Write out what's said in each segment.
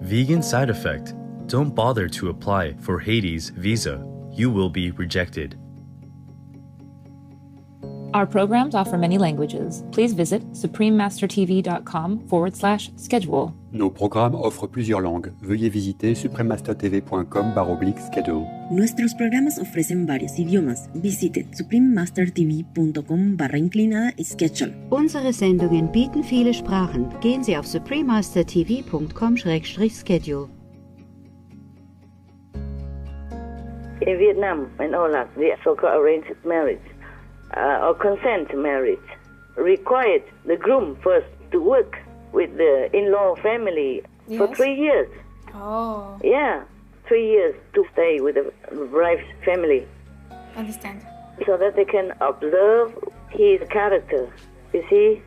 Vegan side effect. Don't bother to apply for Haiti's visa. You will be rejected. Our programs offer many languages. Please visit suprememastertv.com/schedule. Nos programmes offrent plusieurs langues. Veuillez visiter suprememastertv.com/schedule. Nuestros programas ofrecen varios idiomas. Visite suprememastertv.com/schedule. Unsere Sendungen bieten viele Sprachen. Gehen Sie auf suprememastertv.com/schedule. In Vietnam and all that, the so-called arranged marriage or consent marriage required the groom first to work with the in-law family for 3 years. Oh. Yeah, 3 years to stay with the bride's family. Understand. So that they can observe his character, you see,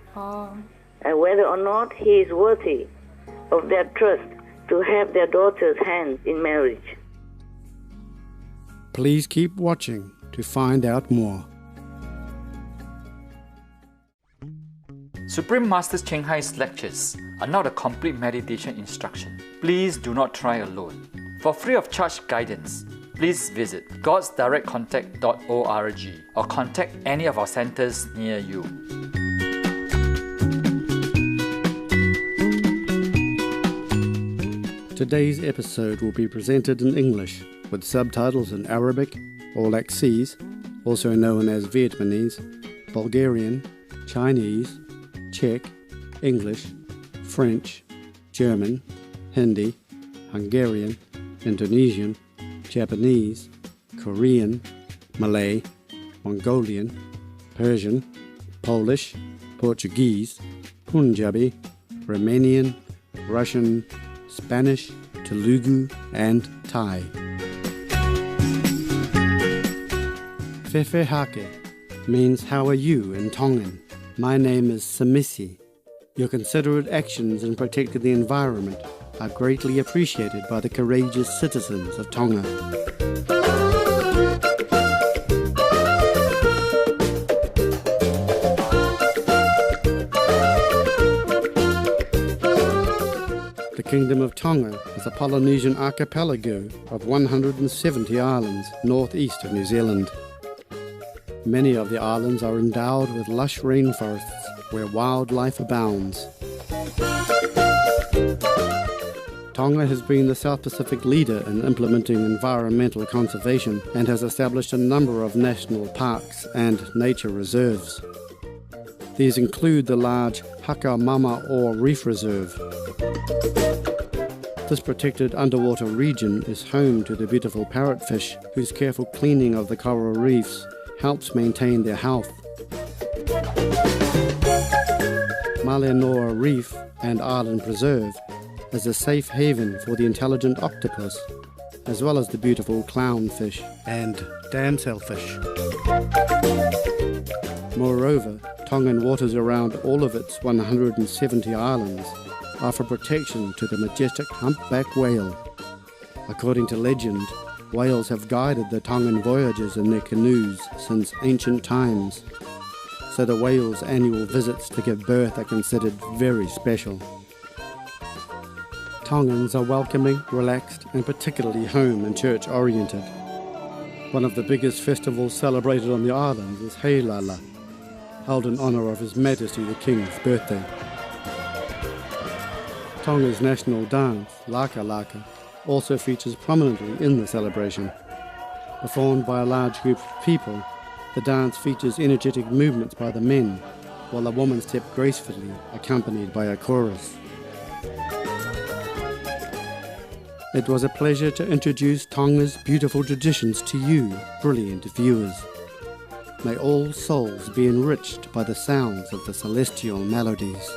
and whether or not he is worthy of their trust to have their daughter's hand in marriage. Please keep watching to find out more. Supreme Master Cheng Hai's lectures are not a complete meditation instruction. Please do not try alone. For free of charge guidance, please visit godsdirectcontact.org or contact any of our centers near you. Today's episode will be presented in English with subtitles in Arabic, or Laxese, also known as Vietnamese, Bulgarian, Chinese, Czech, English, French, German, Hindi, Hungarian, Indonesian, Japanese, Korean, Malay, Mongolian, Persian, Polish, Portuguese, Punjabi, Romanian, Russian, Spanish, Telugu, and Thai. Fefehake means how are you in Tongan. My name is Samisi. Your considerate actions in protecting the environment are greatly appreciated by the courageous citizens of Tonga. The Kingdom of Tonga is a Polynesian archipelago of 170 islands northeast of New Zealand. Many of the islands are endowed with lush rainforests where wildlife abounds. Tonga has been the South Pacific leader in implementing environmental conservation and has established a number of national parks and nature reserves. These include the large Hakamama-o Reef Reserve. This protected underwater region is home to the beautiful parrotfish, whose careful cleaning of the coral reefs helps maintain their health. Malenoa Reef and Island Preserve is a safe haven for the intelligent octopus, as well as the beautiful clownfish and damselfish. Moreover, Tongan waters around all of its 170 islands offer protection to the majestic humpback whale. According to legend, whales have guided the Tongan voyagers in their canoes since ancient times, so the whale's annual visits to give birth are considered very special. Tongans are welcoming, relaxed, and particularly home and church-oriented. One of the biggest festivals celebrated on the island is Heilala, held in honour of His Majesty the King's birthday. Tonga's national dance, Laka Laka, also features prominently in the celebration. Performed by a large group of people, the dance features energetic movements by the men, while the women step gracefully, accompanied by a chorus. It was a pleasure to introduce Tonga's beautiful traditions to you, brilliant viewers. May all souls be enriched by the sounds of the celestial melodies.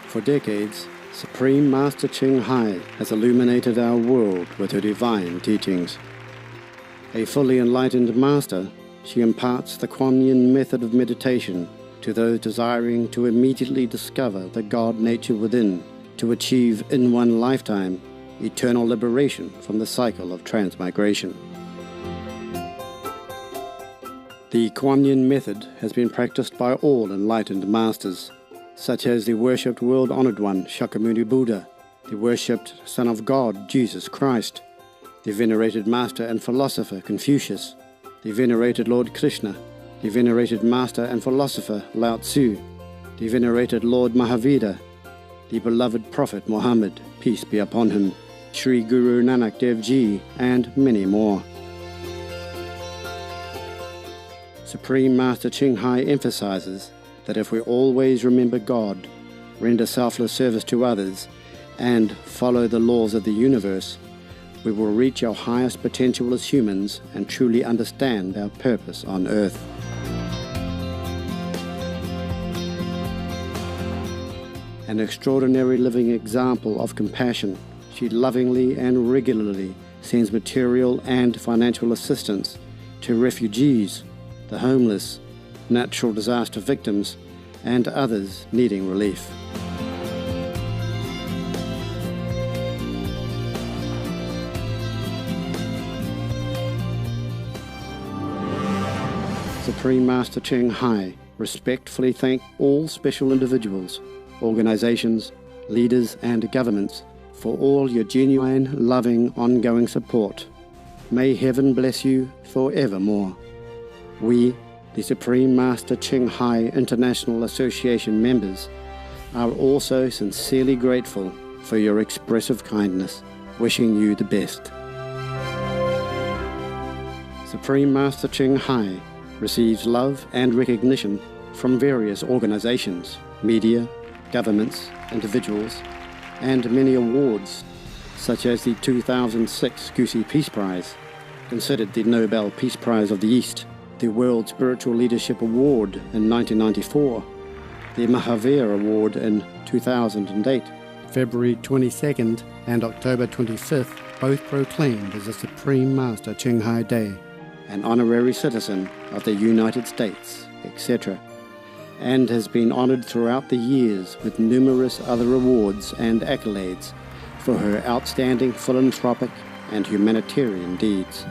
For decades, Supreme Master Cheng Hai has illuminated our world with her divine teachings. A fully enlightened master, she imparts the Kuan Yin method of meditation to those desiring to immediately discover the God nature within, to achieve in one lifetime eternal liberation from the cycle of transmigration. The Kuan Yin method has been practiced by all enlightened masters, such as the worshipped world-honored one Shakyamuni Buddha, the worshipped Son of God Jesus Christ, the venerated master and philosopher Confucius, the venerated Lord Krishna, the venerated master and philosopher Lao Tzu, the venerated Lord Mahavira, the beloved Prophet Muhammad, peace be upon him, Sri Guru Nanak Dev Ji, and many more. Supreme Master Ching Hai emphasizes that if we always remember God, render selfless service to others, and follow the laws of the universe, we will reach our highest potential as humans and truly understand our purpose on earth. An extraordinary living example of compassion, she lovingly and regularly sends material and financial assistance to refugees, the homeless, natural disaster victims, and others needing relief. Supreme Master Ching Hai respectfully thank all special individuals, organizations, leaders, and governments for all your genuine, loving, ongoing support. May heaven bless you forevermore. We, the Supreme Master Ching Hai International Association members, are also sincerely grateful for your expressive kindness, wishing you the best. Supreme Master Ching Hai receives love and recognition from various organizations, media, governments, individuals, and many awards, such as the 2006 Gusi Peace Prize, considered the Nobel Peace Prize of the East, the World Spiritual Leadership Award in 1994, the Mahavir Award in 2008, February 22nd and October 25th, both proclaimed as a Supreme Master Ching Hai Day, an honorary citizen of the United States, etc., and has been honored throughout the years with numerous other awards and accolades for her outstanding philanthropic and humanitarian deeds.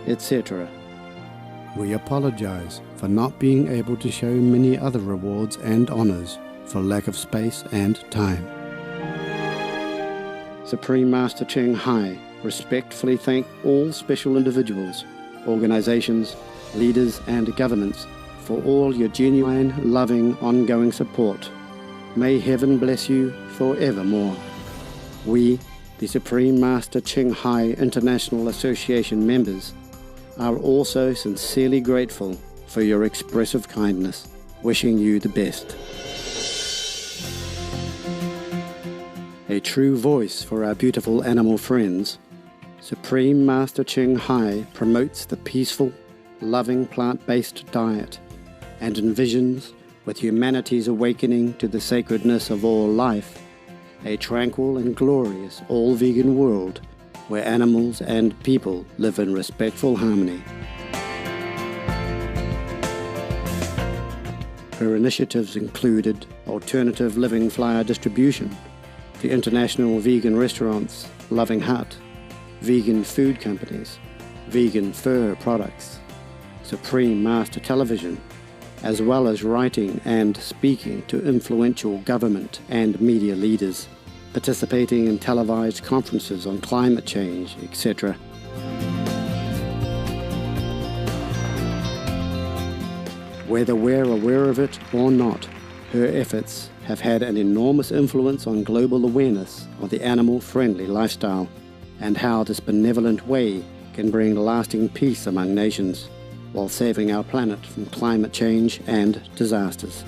Etc. We apologize for not being able to show many other rewards and honors for lack of space and time. Supreme Master Ching Hai respectfully thank all special individuals, organizations, leaders and governments for all your genuine, loving, ongoing support. May heaven bless you forevermore. We, the Supreme Master Ching Hai International Association members, are also sincerely grateful for your expressive kindness, wishing you the best. A true voice for our beautiful animal friends, Supreme Master Ching Hai promotes the peaceful, loving plant-based diet and envisions, with humanity's awakening to the sacredness of all life, a tranquil and glorious all-vegan world where animals and people live in respectful harmony. Her initiatives included alternative living flyer distribution, the international vegan restaurants Loving Hut, vegan food companies, vegan fur products, Supreme Master Television, as well as writing and speaking to influential government and media leaders, participating in televised conferences on climate change, etc. Whether we're aware of it or not, her efforts have had an enormous influence on global awareness of the animal-friendly lifestyle and how this benevolent way can bring lasting peace among nations while saving our planet from climate change and disasters.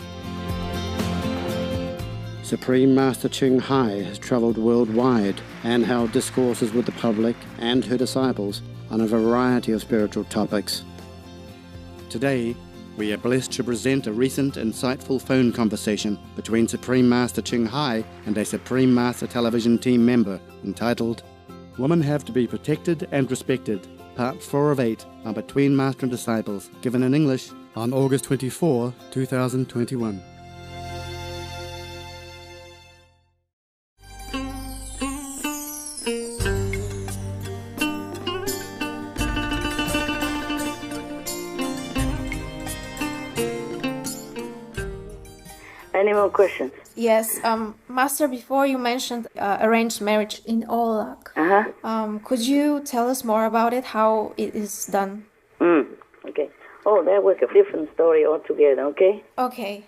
Supreme Master Ching Hai has traveled worldwide and held discourses with the public and her disciples on a variety of spiritual topics. Today, we are blessed to present a recent insightful phone conversation between Supreme Master Ching Hai and a Supreme Master Television team member entitled Women Have to Be Protected and Respected, Part 4 of 8 on Between Master and Disciples, given in English on August 24, 2021. Any more questions? Yes, Master, before you mentioned arranged marriage in Olak. Could you tell us more about it, how it is done? Okay. Oh, that was a different story altogether, okay? Okay.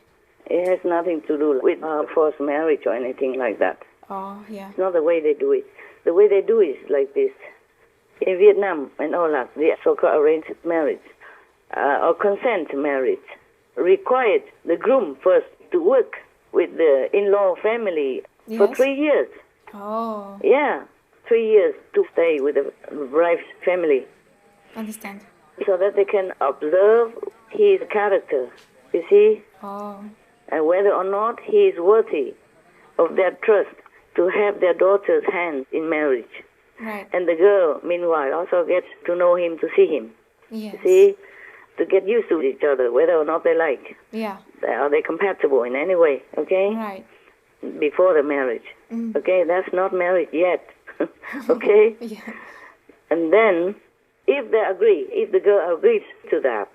It has nothing to do with forced marriage or anything like that. Oh, yeah. It's not the way they do it. The way they do it is like this. In Vietnam and Olak, the so-called arranged marriage or consent marriage required the groom first to work with the in-law family for 3 years. Oh. Yeah, 3 years to stay with the bride's family. Understand. So that they can observe his character, you see? Oh. And whether or not he is worthy of their trust to have their daughter's hand in marriage. Right. And the girl, meanwhile, also gets to know him, to see him. Yes. You see? To get used to each other, whether or not they like. Yeah. Are they compatible in any way, okay? Right. Before the marriage. Okay, that's not marriage yet. Okay? Yeah. And then, if they agree, if the girl agrees to that,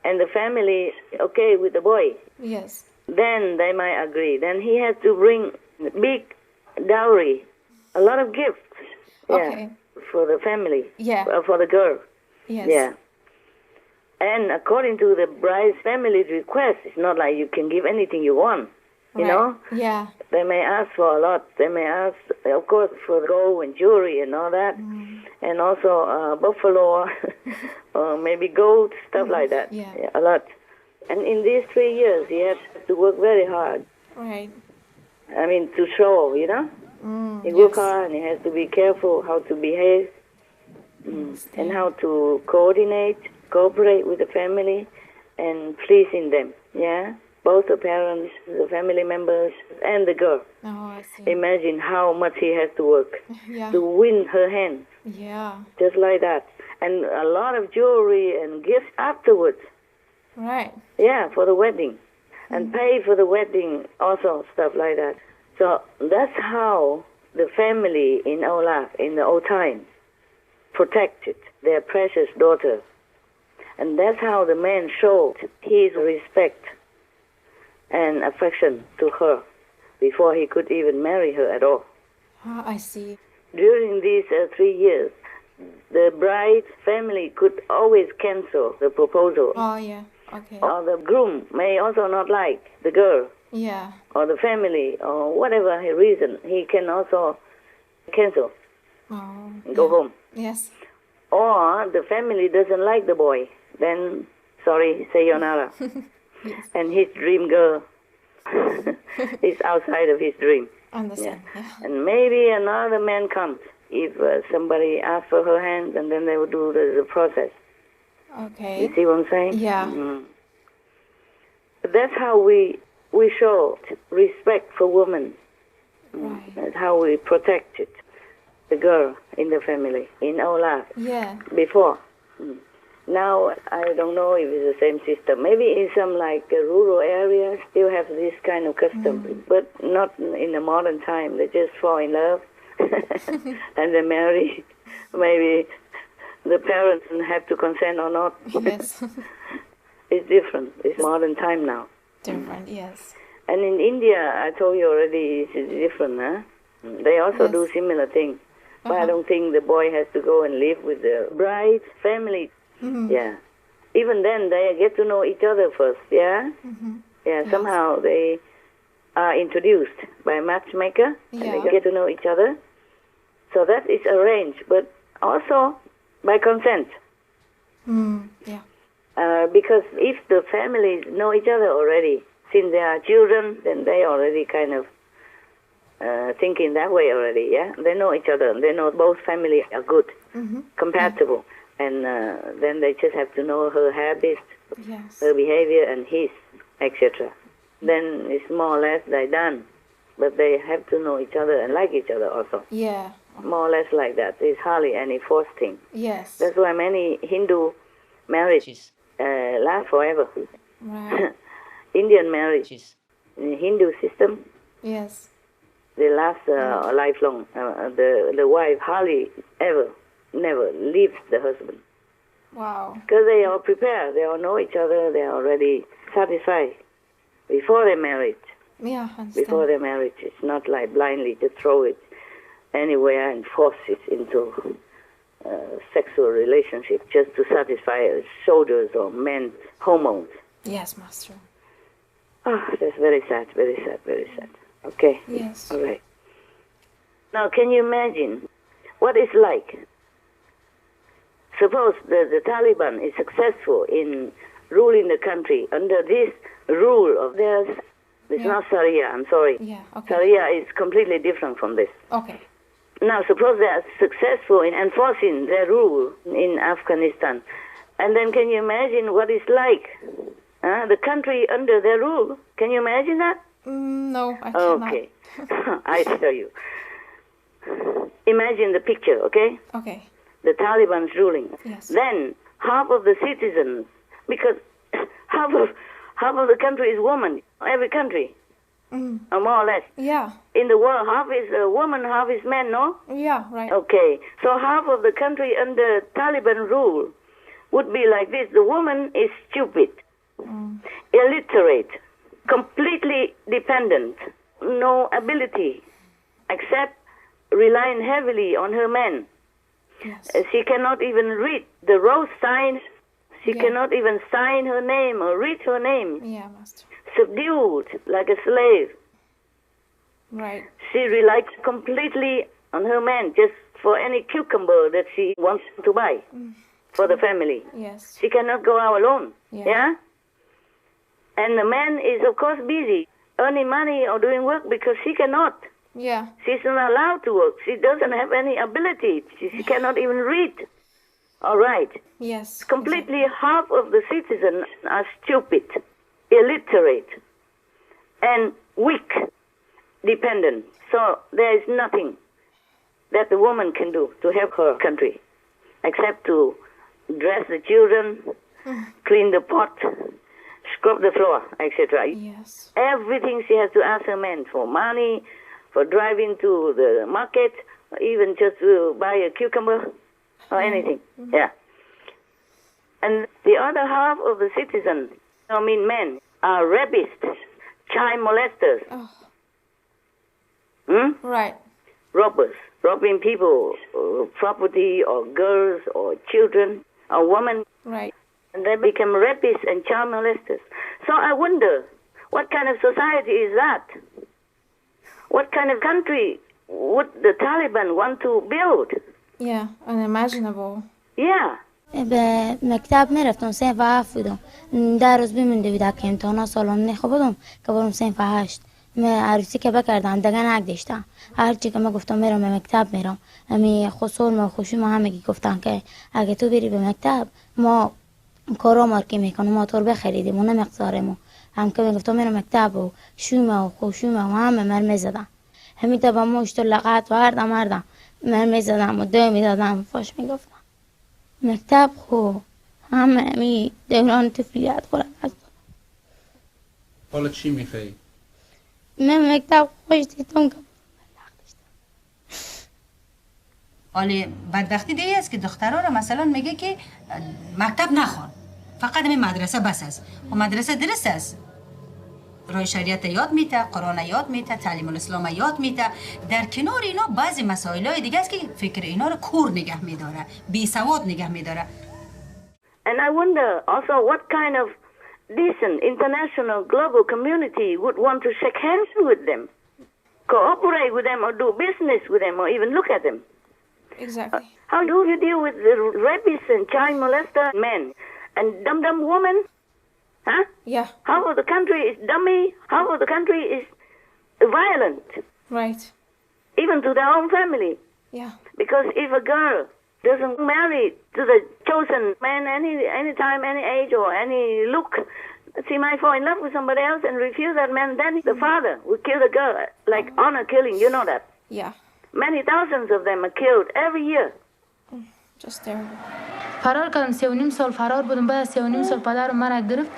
and the family is okay with the boy, Yes. then they might agree. Then he has to bring big dowry, a lot of gifts. Okay. For the family. Yeah. For the girl. Yes. Yeah. And according to the bride's family's request, it's not like you can give anything you want, you know? Yeah. They may ask for a lot. They may ask, of course, for gold and jewelry and all that, and also buffalo or maybe gold, stuff like that. Yeah. A lot. And in these 3 years, he has to work very hard. Right. I mean, to show, you know? He work hard and he has to be careful how to behave and how to cooperate with the family and pleasing them, yeah? Both the parents, the family members, and the girl. Oh, I see. Imagine how much he has to work to win her hand, Yeah. just like that. And a lot of jewelry and gifts afterwards, Right. yeah, for the wedding. And pay for the wedding, also stuff like that. So that's how the family in Olaf, in the old times, protected their precious daughter. And that's how the man showed his respect and affection to her before he could even marry her at all. Ah, I see. During these 3 years, the bride's family could always cancel the proposal. Oh, yeah. Okay. Or the groom may also not like the girl. Yeah. Or the family, or whatever reason, he can also cancel and go home. Yes. Or the family doesn't like the boy, then, sorry, sayonara. Yes. And his dream girl is outside of his dream. Understand. Yeah. And maybe another man comes if somebody asks for her hand, and then they will do the process. Okay. You see what I'm saying? Yeah. Mm-hmm. That's how we show respect for women. Right. That's how we protected the girl in the family, in our life. Yeah. Before. Now, I don't know if it's the same system. Maybe in some rural areas still have this kind of custom, but not in the modern time. They just fall in love and they marry. Maybe the parents have to consent or not. Yes. It's different. It's modern time now. Different, yes. And in India, I told you already, it's different, huh? They also do similar things. But I don't think the boy has to go and live with the bride's family. Mm-hmm. Yeah. Even then, they get to know each other first, yeah? Mm-hmm. Yeah, somehow they are introduced by a matchmaker, and they get to know each other. So that is arranged, but also by consent. Yeah. Because if the families know each other already, since they are children, then they already kind of thinking that way already, yeah? They know each other, they know both families are good, compatible. And then they just have to know her habits, her behavior, and his, etc. Then it's more or less they're done. But they have to know each other and like each other also. Yeah. More or less like that. There's hardly any forced thing. Yes. That's why many Hindu marriages last forever. Right. Indian marriages, in the Hindu system, Yes. they last lifelong. The wife hardly ever, never leaves the husband. Wow. Because they all prepare, they all know each other, they are already satisfied before their marriage. Yeah, I understand. Before their marriage, it's not like blindly to throw it anywhere and force it into sexual relationship just to satisfy soldiers or men's hormones. Yes, Master. Oh, that's very sad, very sad, very sad. Okay. Yes. All right. Now, can you imagine what it's like? Suppose the Taliban is successful in ruling the country under this rule of theirs. It's not Sharia, I'm sorry. Yeah, okay. Sharia is completely different from this. Okay. Now, suppose they are successful in enforcing their rule in Afghanistan. And then can you imagine what it's like? The country under their rule. Can you imagine that? No, I cannot. Okay. I tell you. Imagine the picture, okay? Okay. The Taliban's ruling. Yes. Then half of the citizens, because half of the country is women, every country, or more or less. Yeah. In the world, half is woman, half is men, no? Yeah, right. Okay. So half of the country under Taliban rule would be like this. The woman is stupid, illiterate, completely dependent, no ability, except relying heavily on her men. Yes. She cannot even read the road signs. She cannot even sign her name or read her name. Yeah, Master. Subdued like a slave. Right. She relies completely on her man just for any cucumber that she wants to buy for the family. Yes. She cannot go out alone. Yeah. And the man is, of course, busy earning money or doing work because she cannot. Yeah. She's not allowed to work. She doesn't have any ability. She cannot even read. All right. Yes. Completely half of the citizens are stupid, illiterate, and weak, dependent. So there is nothing that the woman can do to help her country except to dress the children, clean the pot, scrub the floor, etc. Yes. Everything she has to ask her man for money, for driving to the market, even just to buy a cucumber or anything. Yeah. And the other half of the citizens, men, are rapists, child molesters. Right. Robbers, robbing people, property, or girls, or children, or women. Right. And they become rapists and child molesters. So I wonder, what kind of society is that? What kind of country would the Taliban want to build? Yeah, unimaginable. Yeah. به مکتب میرفتم صنف 7 بودم 10 روز بمونده بود که امتحانا سالم نخوابم که برم صنف 8 من عروسی که بکردم دیگه نگذاشتم هرچی که من گفتم میرم به مکتب میرم امی خسول ما خوشی ما همگی گفتن که اگه تو بری به مکتب ما کارا مارکی میکنم موتور بخریدیم و نمیگذاریم هم که میگفتم میرم مکتب و شومه و خوشومه و همه من میزدم همین تا با مشت و لغت و هردم من میزدم و دو میدادم فاش میگفتم مکتب خو همه می دوران طفولیت خورد هست. حالا چی میخوایی؟ من مکتب خوش دیدم که حالا بدبختی دیگه است که دخترها را مثلا میگه که مکتب نخوان فقط همین مدرسه بس است و مدرسه درست است رای شریعت یاد میته قرآن یاد میته تعلیم الاسلام یاد میته در کنار اینا بعضی مسائل دیگه است که فکر اینا رو کور نگه میداره بی سواد نگه میداره. And I wonder also what kind of decent international global community would want to shake hands with them, cooperate with them, or do business with them, or even look at them. Exactly. How do you deal with the rapists and child molester men and dumb women? Huh? Yeah. Half of the country is dummy, half of the country is violent. Right. Even to their own family. Yeah. Because if a girl doesn't marry to the chosen man any time, any age, or any look, she might fall in love with somebody else and refuse that man, then the father will kill the girl, like honor killing, you know that. Yeah. Many thousands of them are killed every year. Just terrible. فرار کردم 3.5 سال فرار بودم بعد 3.5 سال پدرم من گرفت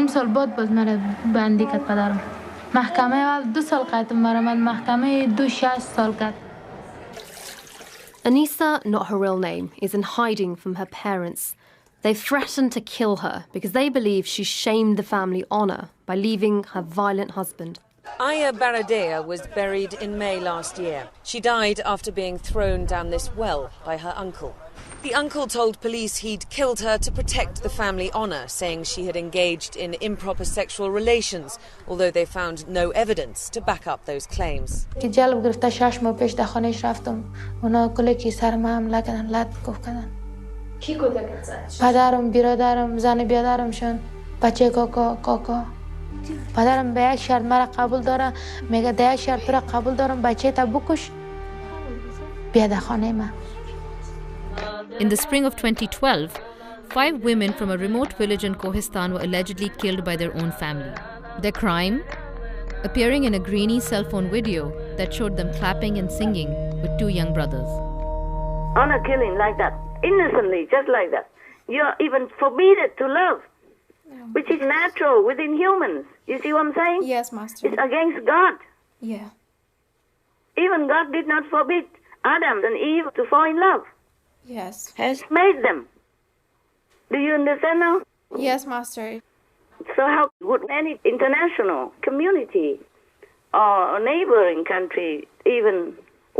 3.5 سال بعد باز من بندی کرد پدرم محکمه اول 2 سال قیدم برآمد محکمه 6 سال کرد. Anisa, not her real name, is in hiding from her parents. They threatened to kill her because they believe she shamed the family honour by leaving her violent husband. Aya Baradea was buried in May last year. She died after being thrown down this well by her uncle. The uncle told police he'd killed her to protect the family honour, saying she had engaged in improper sexual relations, although they found no evidence to back up those claims. که جلب گرفته 6 ماه پیش دخانش رفتم اونا کلی کی سر ما حمله کردن لط کردن. کی کودک زد؟ پدرم برادرم زن برادرمشون بچه کاکا پدرم به یک شرط مرا قبول داره میگه ده یک شرط تو را قبول دارم بچه تا بکش بیا در خانه من. In the spring of 2012, 5 women from a remote village in Kohistan were allegedly killed by their own family. Their crime? Appearing in a grainy cell phone video that showed them clapping and singing with 2 young brothers. Honor killing like that, innocently, just like that. You're even forbidden to love, which is natural within humans. You see what I'm saying? Yes, Master. It's against God. Yeah. Even God did not forbid Adam and Eve to fall in love. Yes. Has made them. Do you understand now? Yes, Master. So how would any international community or neighboring country even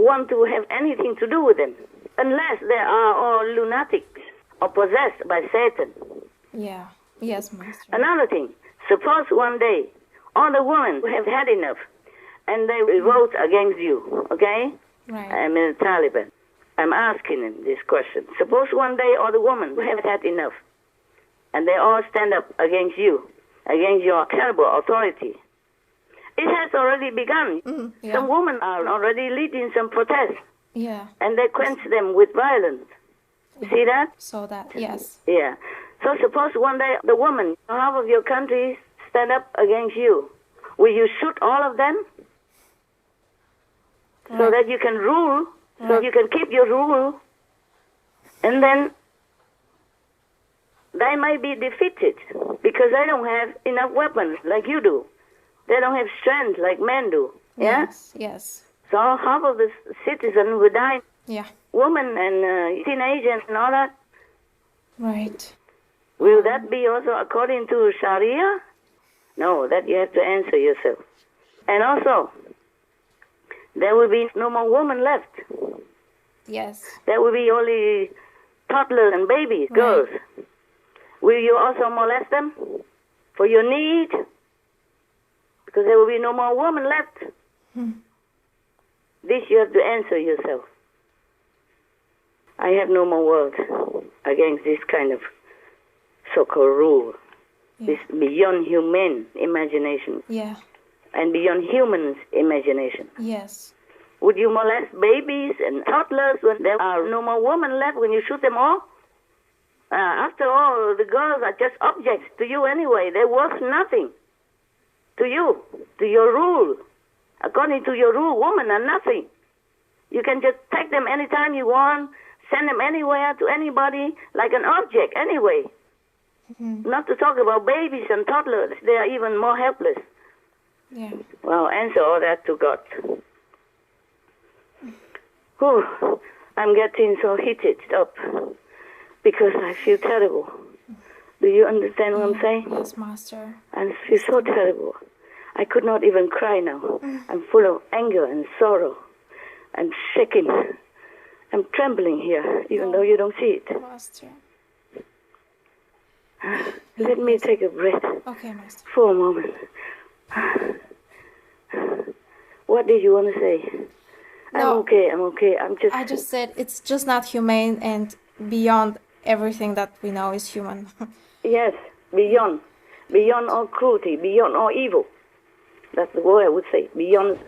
want to have anything to do with them? Unless they are all lunatics or possessed by Satan. Yeah. Yes, Master. Another thing, suppose one day all the women have had enough and they revolt against you, okay? Right. I'm in the Taliban. I'm asking them this question. Suppose one day all the women have had enough and they all stand up against you, against your terrible authority. It has already begun. Yeah. Some women are already leading some protests. Yeah. And they quench them with violence. See that? So that, yes. Yeah. So suppose one day the women, half of your country, stand up against you. Will you shoot all of them? Right. So that you can rule, so you can keep your rule, and then they might be defeated because they don't have enough weapons like you do. They don't have strength like men do. Yeah? Yes, yes. So half of the citizens will die. Yeah. Women and teenagers and all that. Right. Will that be also according to Sharia? No, that you have to answer yourself. And also, there will be no more women left. Yes. There will be only toddlers and babies, girls. Will you also molest them for your need? Because there will be no more women left. This you have to answer yourself. I have no more words against this kind of so-called rule. This beyond human imagination. Yeah. And beyond humans' imagination. Yes. Would you molest babies and toddlers when there are no more women left, when you shoot them all? After all, the girls are just objects to you anyway. They're worth nothing to you, to your rule. According to your rule, women are nothing. You can just take them anytime you want, send them anywhere to anybody like an object anyway. Not to talk about babies and toddlers. They are even more helpless. Yeah. Well, answer all that to God. Whew, I'm getting so heated up because I feel terrible. Do you understand what I'm saying? Yes, Master. I feel so terrible. I could not even cry now. I'm full of anger and sorrow. I'm shaking. I'm trembling here, even though you don't see it. Master. Let me take a breath. Okay, Master. For a moment. What did you want to say? No, I'm okay. I just said it's just not humane and beyond everything that we know is human. Yes, beyond all cruelty, beyond all evil. That's the word I would say. Beyond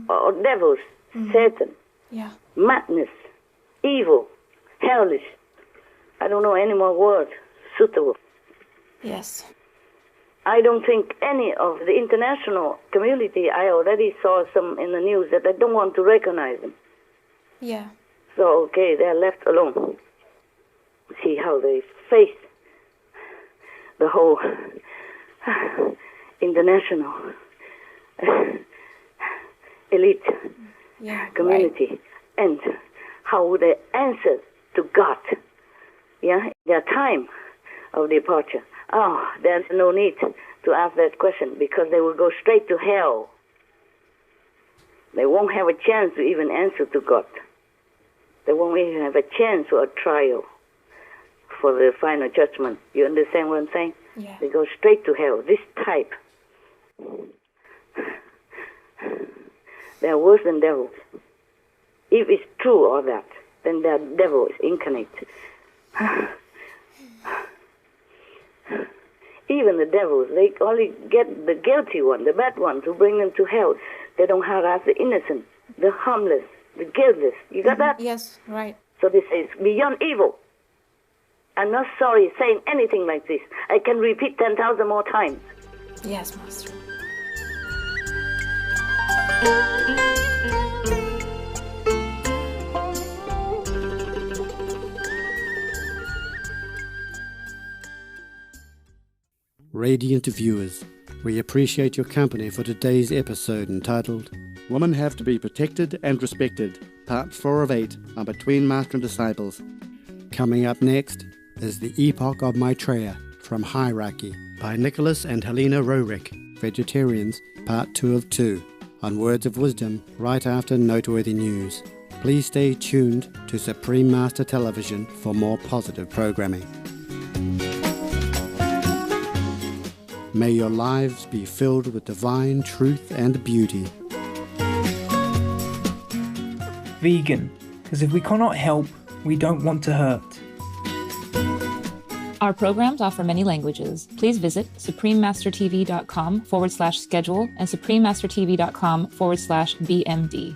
all devils, Satan, madness, evil, hellish. I don't know any more words suitable. Yes. I don't think any of the international community, I already saw some in the news that I don't want to recognize them. Yeah. So, okay, they're left alone. See how they face the whole international elite community. And how would they answer to God? Yeah, their time of departure. Oh, there's no need to ask that question because they will go straight to hell. They won't have a chance to even answer to God. They won't even have a chance for a trial for the final judgment. You understand what I'm saying? Yeah. They go straight to hell. This type. They're worse than devils. If it's true all that, then they're devils incarnate. Even the devils, they only get the guilty one, the bad one, to bring them to hell. They don't harass the innocent, the harmless, the guiltless. You got that? Yes, right. So this is beyond evil. I'm not sorry saying anything like this. I can repeat 10,000 more times. Yes, Master. Radiant viewers, we appreciate your company for today's episode entitled Women Have to Be Protected and Respected, Part 4 of 8 on Between Master and Disciples. Coming up next is The Epoch of Maitreya from Hierarchy by Nicholas and Helena Roerich, Vegetarians, Part 2 of 2, on Words of Wisdom right after Noteworthy News. Please stay tuned to Supreme Master Television for more positive programming. May your lives be filled with divine truth and beauty. Vegan, because if we cannot help, we don't want to hurt. Our programs offer many languages. Please visit suprememastertv.com/schedule and suprememastertv.com/BMD.